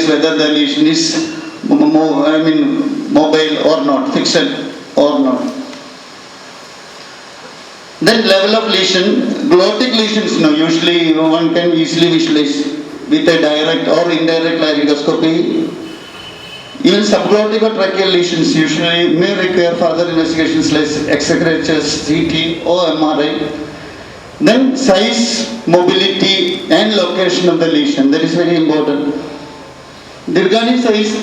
whether the lesion is mobile or not, fixed or not. Then level of lesion, glottic lesions, usually one can easily visualize with a direct or indirect laryngoscopy. Even subglottic or tracheal lesions usually may require further investigations like exaggrators, CT or MRI. Then size, mobility and location of the lesion, that is very important. Regarding size,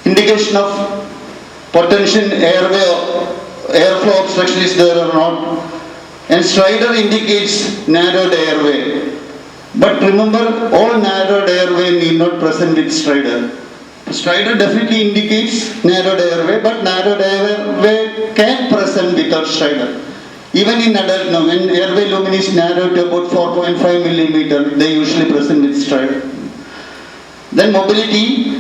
indication of potential airflow obstruction is there or not. And stridor indicates narrowed airway. But remember, all narrowed airway need not present with stridor. Stridor definitely indicates narrowed airway, but narrowed airway can present without stridor. Even in adult, when airway lumen is narrowed to about 4.5 millimeter, they usually present with stridor. Then mobility,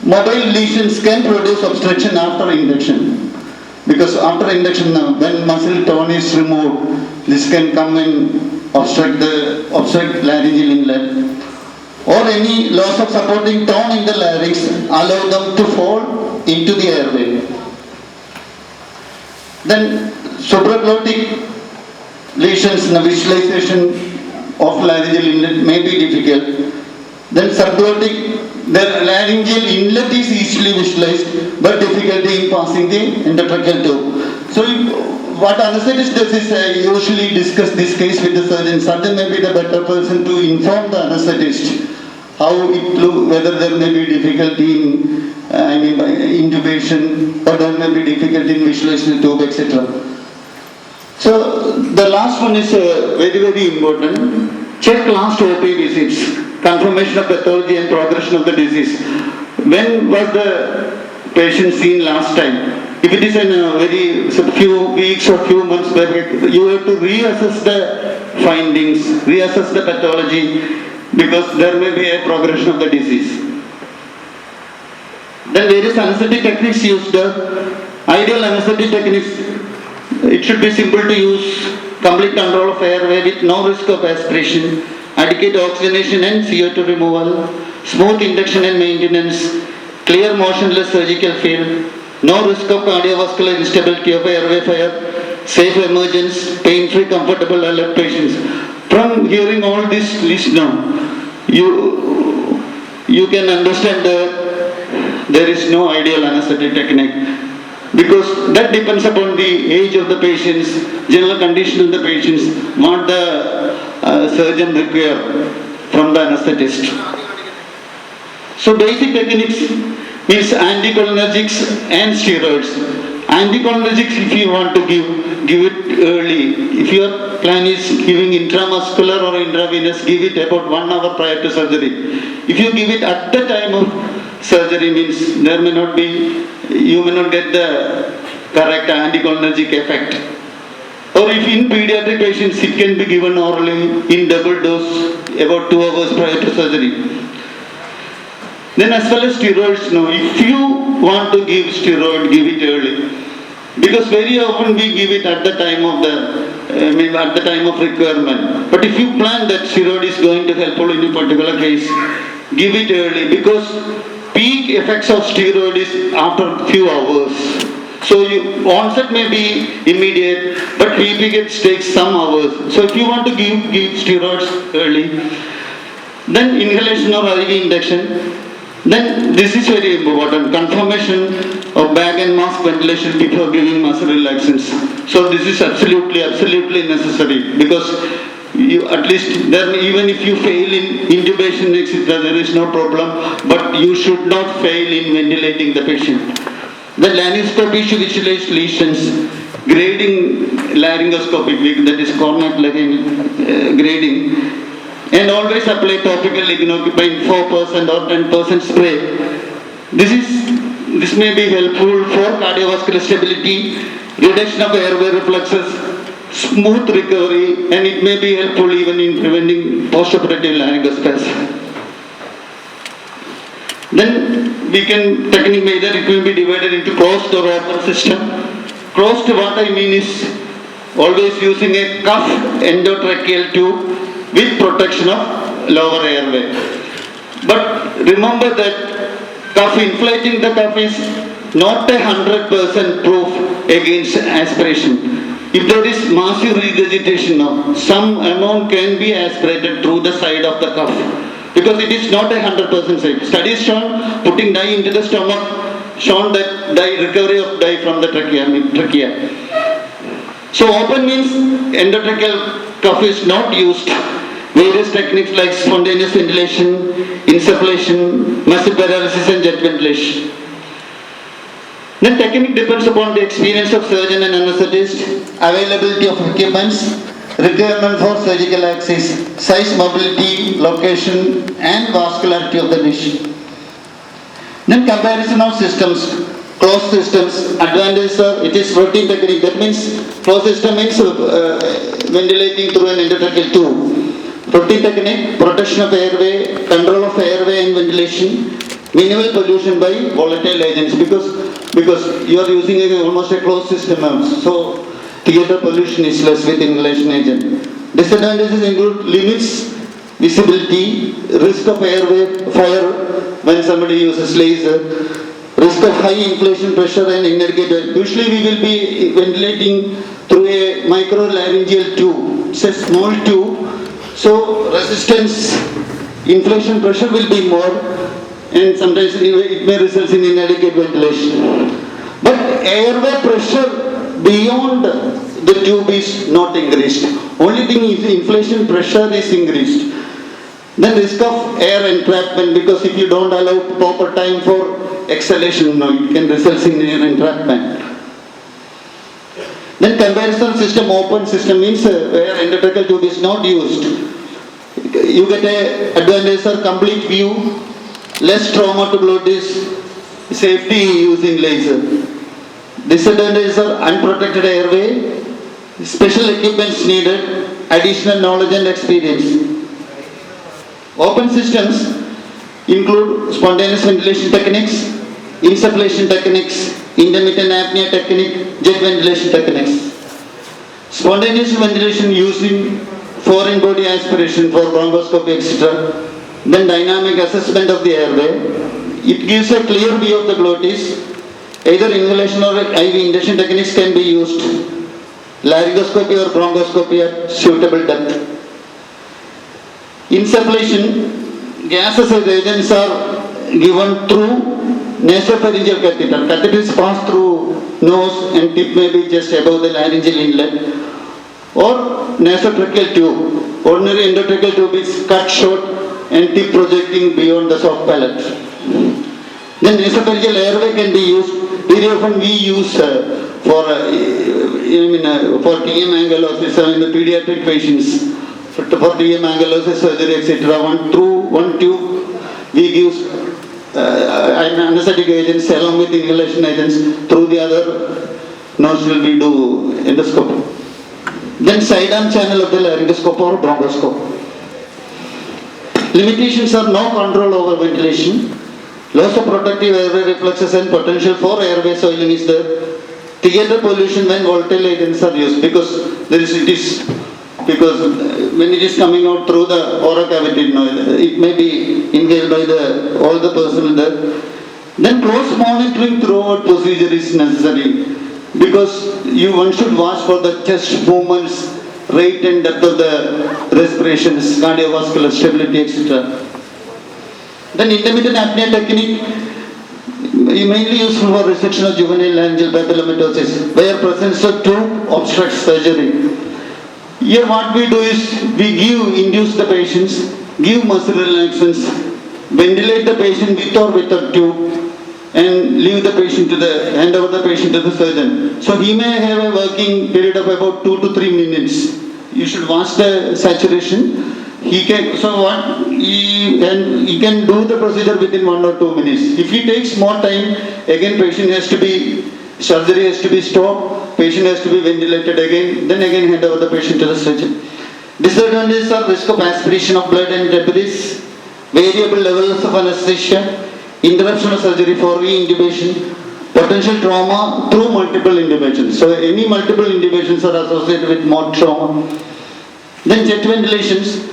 mobile lesions can produce obstruction after induction. Because after induction, when muscle tone is removed, this can come and obstruct laryngeal inlet. Or any loss of supporting tone in the larynx allow them to fall into the airway. Then supraglottic lesions, the visualization of laryngeal inlet may be difficult. Then subglottic, the laryngeal inlet is easily visualized, but difficulty in passing the endotracheal tube. So what anesthetist does is usually discuss this case with the surgeon. Surgeon may be the better person to inform the anesthetist how it looks, whether there may be difficulty in intubation, or there may be difficulty in visualizing the tube, etc. So the last one is very, very important. Check last OP visits, confirmation of pathology and progression of the disease. When was the patient seen last time? If it is in a few weeks or few months back, you have to reassess the findings, reassess the pathology, because there may be a progression of the disease. Then various anesthetic techniques used. Ideal anesthetic techniques, it should be simple to use, complete control of airway with no risk of aspiration, adequate oxygenation and CO2 removal, smooth induction and maintenance, clear motionless surgical field, no risk of cardiovascular instability of airway fire, safe emergence, pain-free, comfortable alert patients. From hearing all this list now, you can understand that there is no ideal anesthetic technique, because that depends upon the age of the patients, general condition of the patients, what the surgeon require from the anesthetist. So basic techniques means anticholinergics and steroids. Anticholinergics, if you want to give it early. If your plan is giving intramuscular or intravenous, give it about 1 hour prior to surgery. If you give it at the time of surgery, means you may not get the correct anticholinergic effect. Or if in pediatric patients, it can be given orally in double dose about 2 hours prior to surgery. Then as well as steroids, if you want to give steroid, give it early. Because very often we give it at the time of requirement. But if you plan that steroid is going to help in a particular case, give it early, because peak effects of steroid is after few hours. So onset may be immediate, but peak effects takes some hours. So if you want to give steroids early, then inhalation or IV induction. Then this is very important, confirmation of bag and mask ventilation before giving muscle relaxants. So this is absolutely necessary, because at least then even if you fail in intubation, etc., there is no problem, but you should not fail in ventilating the patient. The laryngoscopy should visualize lesions, grading laryngoscopic, that is cornet grading. And always apply topical lignocaine 4% or 10% spray. This may be helpful for cardiovascular stability, reduction of airway refluxes, smooth recovery, and it may be helpful even in preventing postoperative laryngospasm. Then we can technique either it will be divided into closed or open system. Closed, what I mean is always using a cuff endotracheal tube with protection of lower airway. But remember that Cuff, inflating the cuff is not 100% proof against aspiration. If there is massive regurgitation now, some amount can be aspirated through the side of the cuff because it is not 100% safe. Studies shown putting dye into the stomach shown that recovery of dye from the trachea. So open means endotracheal cuff is not used. Various techniques like spontaneous ventilation, insufflation, muscle paralysis and jet ventilation. Then technique depends upon the experience of surgeon and anesthetist, availability of equipments, requirement for surgical access, size, mobility, location and vascularity of the niche. Then comparison of systems. Closed systems, advantages are it is routine technique. That means closed system means ventilating through an endotracheal tube. Routine technique, protection of airway, control of airway and ventilation, minimal pollution by volatile agents because you are using almost a closed system. So theater pollution is less with inhalation agent. Disadvantages include limits, visibility, risk of airway fire when somebody uses laser, risk of high inflation pressure and inadequate. Usually we will be ventilating through a microlaryngeal tube. It's a small tube. So resistance, inflation pressure will be more and sometimes it may result in inadequate ventilation. But airway pressure beyond the tube is not increased. Only thing is inflation pressure is increased. Then risk of air entrapment because if you don't allow proper time for exhalation, it can result in air entrapment. Then comparison system, open system means where endotracheal tube is not used. You get a advantage of complete view, less trauma to glottis, safety using laser. Disadvantages are unprotected airway, special equipments needed, additional knowledge and experience. Open systems include spontaneous ventilation techniques, insufflation techniques, intermittent apnea technique, jet ventilation techniques. Spontaneous ventilation using foreign body aspiration for bronchoscopy, etc. Then dynamic assessment of the airway. It gives a clear view of the glottis. Either inhalation or IV induction techniques can be used. Laryngoscopy or bronchoscopy at suitable depth. Insufflation, gases and agents are given through nasopharyngeal catheter. Catheter is passed through nose and tip may be just above the laryngeal inlet. Or nasotracheal tube. Ordinary endotracheal tube is cut short and tip projecting beyond the soft palate. Then nasopharyngeal airway can be used. Very often we use for TM ankylosis in the pediatric patients. For TM ankylosis surgery, etc. One tube we give anesthetic agents along with inhalation agents. Through the other nostril we do endoscopy. Then side arm channel of the laryngoscope or bronchoscope. Limitations are no control over ventilation, loss of protective airway reflexes and potential for airway soiling is there. Theater pollution when volatile agents are used because when it is coming out through the oral cavity, it may be inhaled by all the personnel there. Then close monitoring throughout procedure is necessary because one should watch for the chest movements, rate and depth of the respirations, cardiovascular stability, etc. Then intermittent apnea technique mainly useful for resection of juvenile laryngeal papillomatosis where presence of tube obstructs surgery. Here what we do is we induce the patients, give muscle relaxants, ventilate the patient with or without tube and hand over the patient to the surgeon. So he may have a working period of about 2 to 3 minutes. You should watch the saturation. He can do the procedure within 1 or 2 minutes. If he takes more time, again surgery has to be stopped, patient has to be ventilated again, then again hand over the patient to the surgeon. Disadvantages are risk of aspiration of blood and debris, variable levels of anesthesia, interruption of surgery for re-intubation, potential trauma through multiple intubations. So any multiple intubations are associated with more trauma. Then jet ventilations,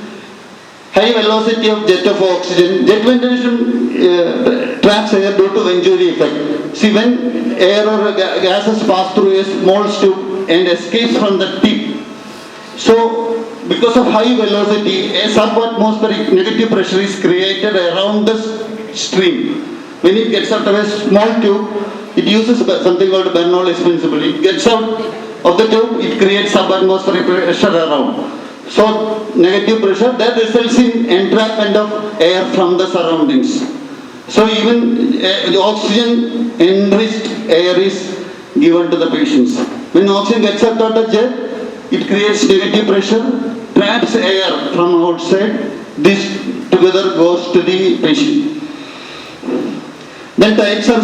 high velocity of jet of oxygen. Jet ventilation traps air due to Venturi effect. See, when air or gases pass through a small tube and escapes from the tip, so because of high velocity, a subatmospheric negative pressure is created around the stream. When it gets out of a small tube, it uses something called Bernoulli's principle. It gets out of the tube, it creates subatmospheric pressure around. So negative pressure that results in entrapment of air from the surroundings. So even the oxygen enriched air is given to the patients. When oxygen gets out of the jet, it creates negative pressure, traps air from outside. This together goes to the patient. Then types are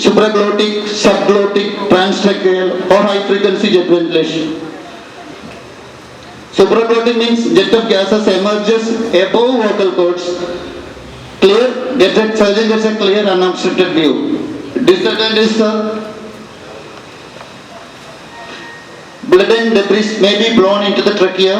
supraglottic, subglottic, transtracheal or high frequency jet ventilation. Supraglottic means jet of gases emerges above vocal cords. Clear, surgeon gets a clear unobstructed view. Disadvantage is blood and debris may be blown into the trachea.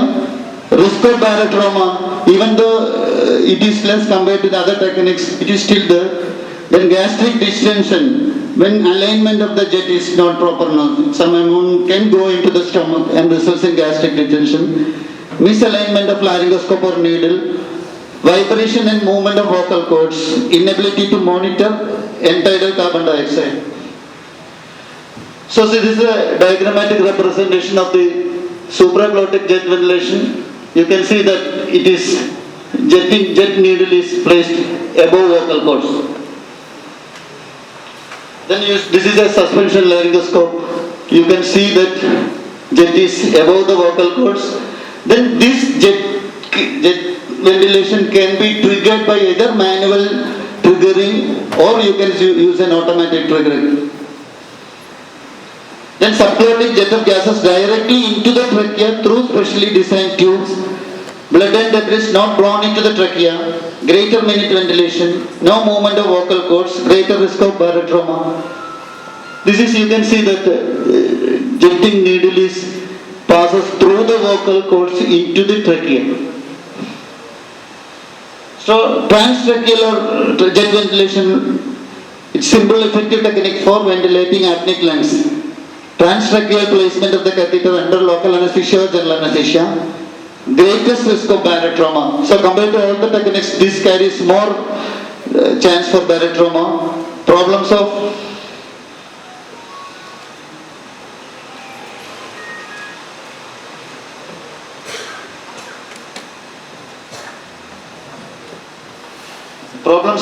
Risk of barotrauma, even though it is less compared to the other techniques, it is still there. Then gastric distension, when alignment of the jet is not proper now, some amount can go into the stomach and results in gastric distension. Misalignment of laryngoscope or needle, vibration and movement of vocal cords, inability to monitor end-tidal carbon dioxide. So this is a diagrammatic representation of the supraglottic jet ventilation. You can see that it is jet needle is placed above vocal cords. Then this is a suspension laryngoscope. You can see that jet is above the vocal cords. Then this jet ventilation can be triggered by either manual triggering or you can use an automatic triggering. Then subglottic jet of gases directly into the trachea through specially designed tubes. Blood and debris not blown into the trachea. Greater minute ventilation. No movement of vocal cords. Greater risk of barotrauma. This is, you can see that jetting needle passes through the vocal cords into the trachea. So transtracheal or jet ventilation, it's simple effective technique for ventilating apneic lungs. Transtracheal placement of the catheter under local anesthesia or general anesthesia. Greatest risk of barotrauma. So compared to all the techniques, this carries more chance for barotrauma. Problems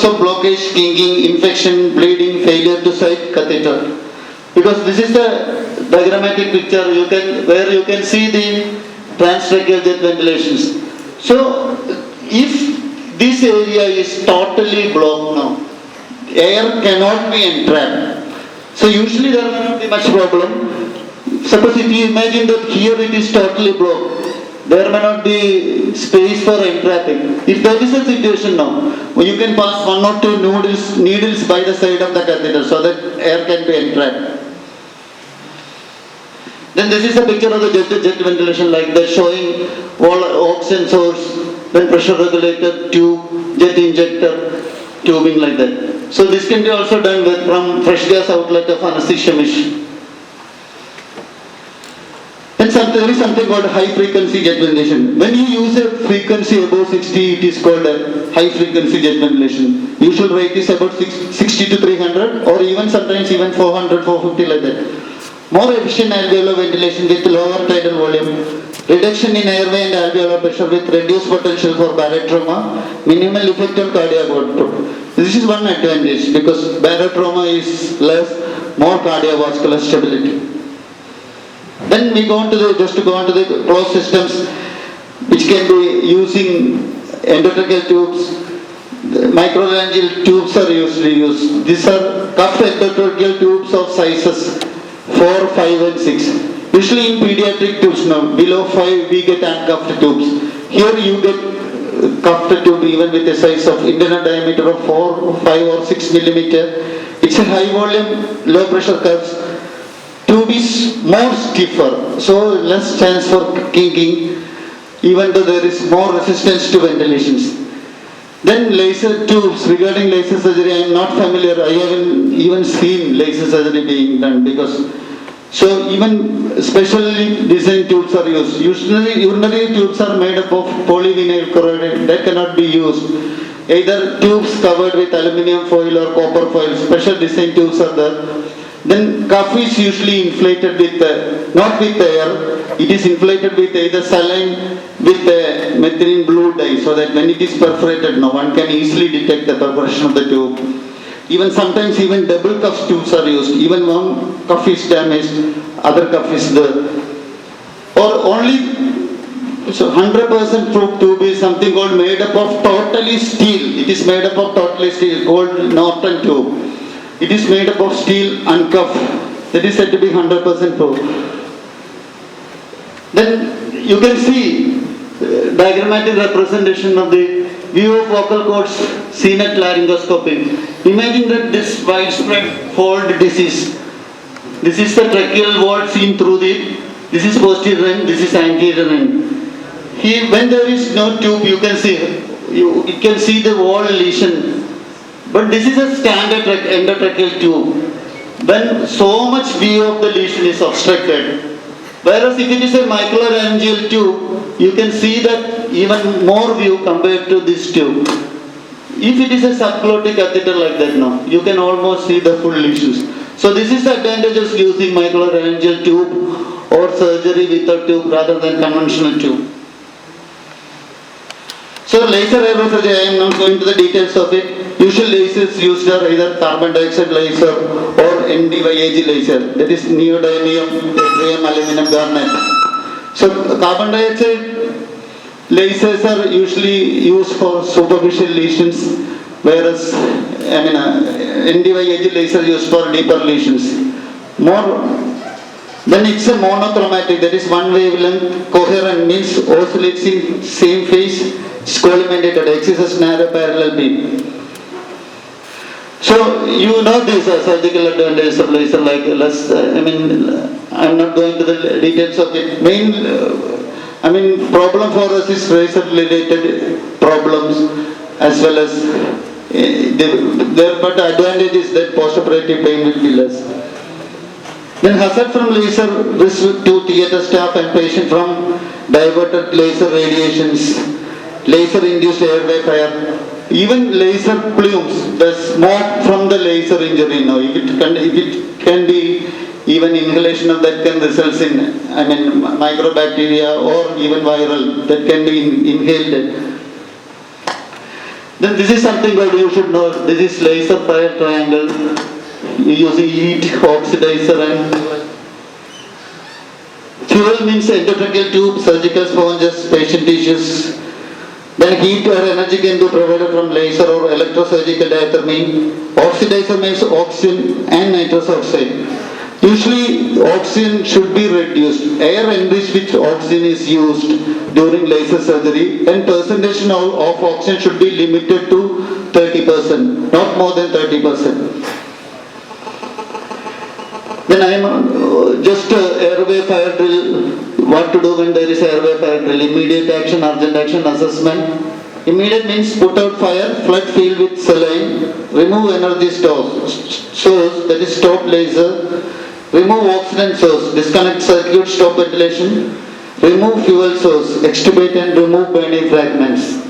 of blockage, kinking, infection, bleeding, failure to site catheter. Because this is the diagrammatic picture where you can see the transtracheal jet ventilations. So if this area is totally blocked now, air cannot be entrapped. So usually there will not be much problem. Suppose if you imagine that here it is totally blocked, there may not be space for entrapping. If that is the situation now, you can pass one or two needles by the side of the catheter so that air can be entrapped. Then this is a picture of the jet ventilation like that, showing oxygen source, then pressure regulator, tube, jet injector, tubing like that. So this can be also done from fresh gas outlet of anesthesia machine. Then there is something called high frequency jet ventilation. When you use a frequency above 60, it is called a high frequency jet ventilation. Usual rate is about 60 to 300 or even sometimes even 400, 450 like that. More efficient alveolar ventilation with lower tidal volume, reduction in airway and alveolar pressure with reduced potential for barotrauma, minimal effect on cardiac output. This is one advantage because barotrauma is less, more cardiovascular stability. Then we go on to the closed systems which can be using endotracheal tubes. Microlaryngeal tubes are usually used. These are cuffed endotracheal tubes of sizes 4, 5 and 6. Usually in pediatric tubes now, below 5 we get uncuffed tubes. Here you get cuffed tube even with a size of internal diameter of 4, 5 or 6 millimeter. It's a high volume, low pressure cuffs. Tube is more stiffer, so less chance for kinking, even though there is more resistance to ventilations. Then laser tubes, regarding laser surgery, I am not familiar. I haven't even seen laser surgery being done because, so even specially designed tubes are used. Usually urinary tubes are made up of polyvinyl chloride that cannot be used. Either tubes covered with aluminium foil or copper foil, special design tubes are there. Then cuff is usually inflated with, not with air, it is inflated with either saline with methylene blue dye so that when it is perforated, no one can easily detect the perforation of the tube. Even sometimes even double cuff tubes are used. Even one cuff is damaged, other cuff is there. Or only, so 100% proof tube is something called made up of totally steel. It is made up of totally steel called Norton tube. It is made up of steel and cuff. That is said to be 100% proof. Then you can see diagrammatic representation of the view of vocal cords seen at laryngoscopy. Imagine that this widespread fold disease. This is the tracheal wall seen through the, this is posterior end, this is anterior end. Here, when there is no tube, you can see the wall lesion. But this is a standard endotracheal tube. When so much view of the lesion is obstructed. Whereas if it is a microlaryngeal tube, you can see that even more view compared to this tube. If it is a subglottic catheter like that now, you can almost see the full lesions. So this is the advantages using microlaryngeal tube or surgery without tube rather than conventional tube. So laser airway surgery, I am not going to the details of it. Usual lasers used are either carbon dioxide laser or NDYAG laser, that is neodymium yttrium aluminum garnet. So carbon dioxide lasers are usually used for superficial lesions, whereas NDYAG laser used for deeper lesions. Then it's a monochromatic, that is one wavelength, coherent means oscillates in same phase, it's collimated, exists narrow parallel beam. So you know these surgical advantages of laser like less. I'm not going to the details of it. Problem for us is laser related problems as well as but the advantage is that post-operative pain will be less. Then hazard from laser risk to theatre staff and patient from diverted laser radiations, laser-induced airway fire. Even laser plumes, the smoke from the laser injury, if it can be even inhalation of that can result in, microbacteria or even viral, that can be inhaled. Then this is something that you should know, this is laser fire triangle, using heat, oxidizer and fuel means endotracheal tube, surgical sponges, patient tissues. Then heat or energy can be provided from laser or electrosurgical diathermy. Oxidizer means oxygen and nitrous oxide. Usually oxygen should be reduced. Air enriched with oxygen is used during laser surgery and percentage of oxygen should be limited to 30%, not more than 30%. Then I am just airway fire drill. What to do when there is airway fire drill? Immediate action, urgent action, assessment. Immediate means put out fire, flood field with saline, remove energy source, that is stop laser, remove oxygen source, disconnect circuit, stop ventilation, remove fuel source, extubate and remove burning fragments.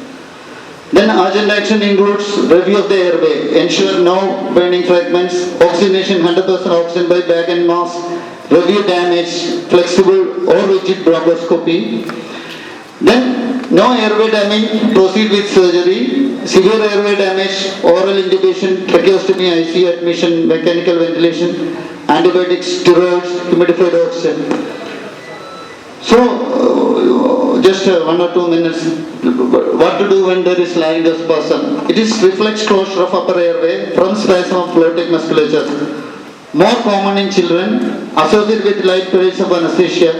Then urgent action includes review of the airway, ensure no burning fragments, oxygenation 100% oxygen by bag and mask, review damage, flexible or rigid bronchoscopy. Then no airway damage, proceed with surgery. Severe airway damage, oral intubation, tracheostomy, ICU admission, mechanical ventilation, antibiotics, steroids, humidified oxygen. So, just 1 or 2 minutes, what to do when there is laryngospasm? It is reflex closure of upper airway from spasm of phlotic musculature. More common in children, associated with light periods of anesthesia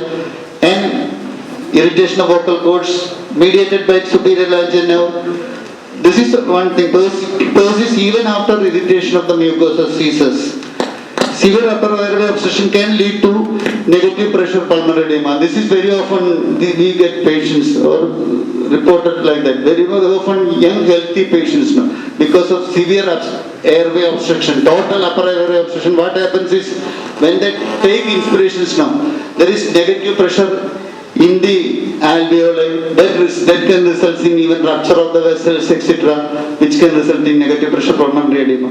and irritation of vocal cords, mediated by superior laryngeal nerve. This is one thing, persists even after irritation of the mucosa ceases. severe upper airway obstruction can lead to negative pressure pulmonary edema. This is very often we get patients or reported like that. Very often young healthy patients now because of severe airway obstruction, total upper airway obstruction. What happens is when they take inspirations now, there is negative pressure in the alveoli that can result in even rupture of the vessels, etc., which can result in negative pressure pulmonary edema.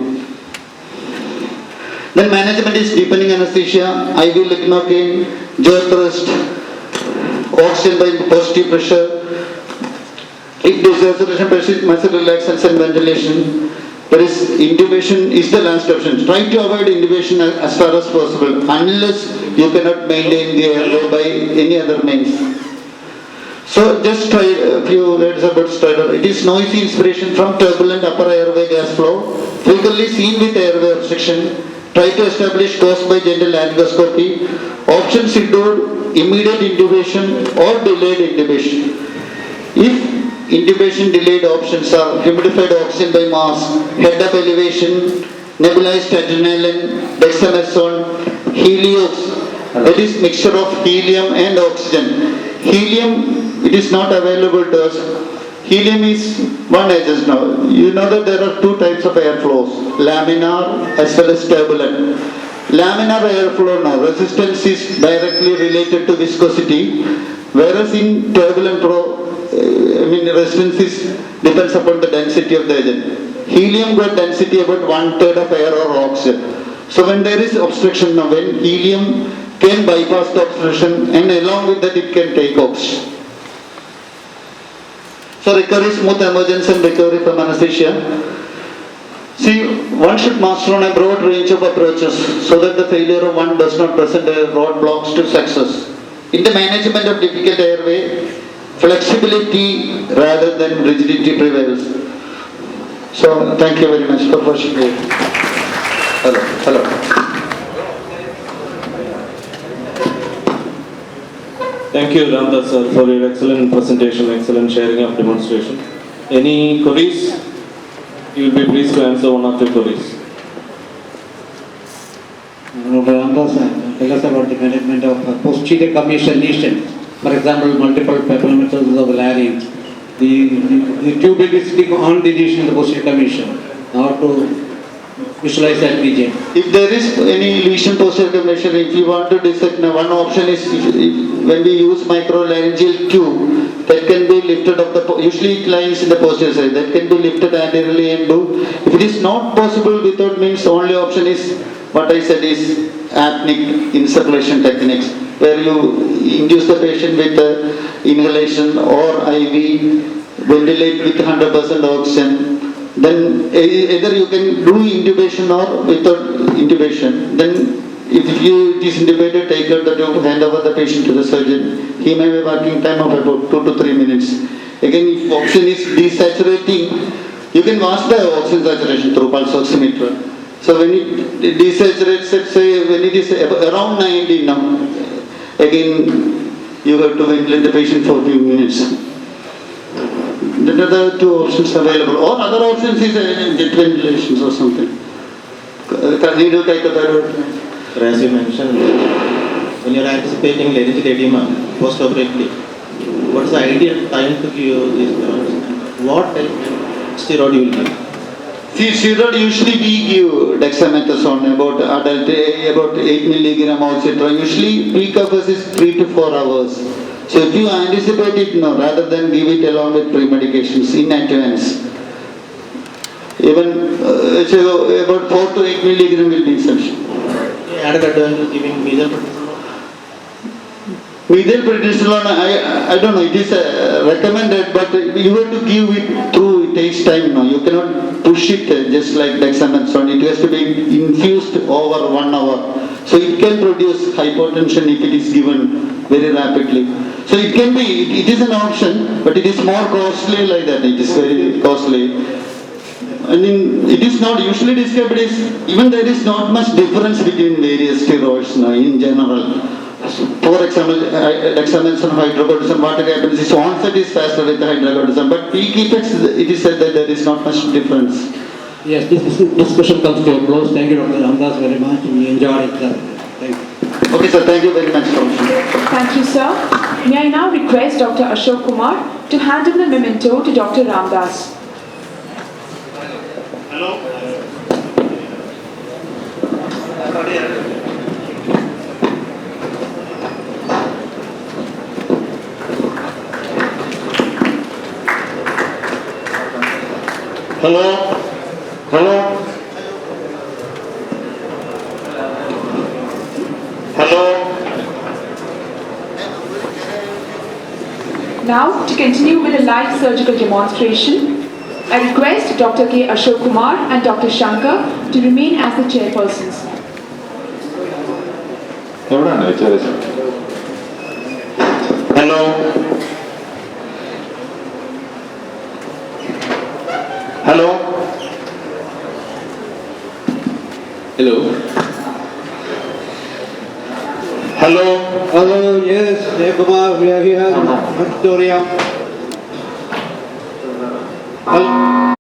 Then management is deepening anesthesia, IV lignocaine, jaw thrust, oxygen by positive pressure. If desaturation persists, muscle relaxation and ventilation. There is intubation is the last option. Try to avoid intubation as far as possible unless you cannot maintain the airway by any other means. So just try a few words about stridor. It is noisy inspiration from turbulent upper airway gas flow, frequently seen with airway obstruction. Try to establish cause by gentle laryngoscopy. Options include immediate intubation or delayed intubation. If intubation delayed options are humidified oxygen by mask, head up elevation, nebulized adrenaline, dexamethasone, helios, that is mixture of helium and oxygen. Helium, it is not available to us. Helium is one agent now. You know that there are two types of airflows, laminar as well as turbulent. Laminar airflow now, resistance is directly related to viscosity, whereas in turbulent resistance depends upon the density of the agent. Helium got density about 1/3 of air or oxygen. So when there is obstruction now, when helium can bypass the obstruction and along with that it can take oxygen. So recovery, smooth emergence and recovery from anesthesia. See, one should master on a broad range of approaches so that the failure of one does not present a roadblocks to success. In the management of difficult airway, flexibility rather than rigidity prevails. So thank you very much for watching me. Hello. Thank you, Ramdas sir, for your excellent presentation, excellent sharing of demonstration. Any queries? You will be pleased to answer one of your queries. Ramdas sir, tell us about the management of posterior commissive lesion. For example, multiple papillometers of larynx. The tube is stick on the lesion in the posterior commission. How to visualize that region? If there is any lesion posterior commission, if you want to dissect, now one option is when we use microlaryngeal tube, that can be lifted up usually it lies in the posterior side, that can be lifted anteriorly and do. If it is not possible without means, the only option is what I said is apneic insufflation techniques, where you induce the patient with inhalation or IV, ventilate with 100% oxygen. Then either you can do intubation or without intubation. Then if it is intubated, take out the tube, hand over the patient to the surgeon. He may have a working time of about 2 to 3 minutes. Again, if oxygen is desaturating, you can watch the oxygen saturation through pulse oximeter. So when it desaturates, let's say when it is around 90 now, again you have to ventilate the patient for a few minutes. There are the two options available. Or other options is jet ventilations or something. Needle thyroid. As you mentioned, when you are anticipating laryngeal edema post-operatively, what is the ideal time to give these drugs? What steroid you will give? See, steroid usually we give dexamethasone about adult, about 8 milligram etc. Usually peak of us is 3 to 4 hours. So if you anticipate it now, rather than give it along with pre-medications in advance, even about 4 to 8 milligram will be sufficient. Added advantage giving measure prednisolone? Methyl prednisolone, I don't know, it is recommended, but you have to give it through, it takes time now. You cannot push it just like dexamethasone. It has to be infused over 1 hour. So it can produce hypotension if it is given very rapidly. So it can be, it is an option, but it is more costly like that. It is very costly. I mean, it is not usually described as, even there is not much difference between various steroids now in general. For example, dexamethasone, hydrocortisone, what happens is onset is faster with hydrocortisone, but peak effects, it is said that there is not much difference. Yes, this discussion comes to a close. Thank you, Dr. Ramdas, very much. We enjoyed it. Thank you. Okay, sir, thank you very much. Thank you, sir. May I now request Dr. Ashok Kumar to hand over the memento to Dr. Ramdas. Hello? Hello? Hello? Now, to continue with a live surgical demonstration, I request Dr. K. Ashok Kumar and Dr. Shankar to remain as the chairpersons. Hello? Hello? Hello. Hello? Hello, yes, Kumar, we are here. Victoria. Hello.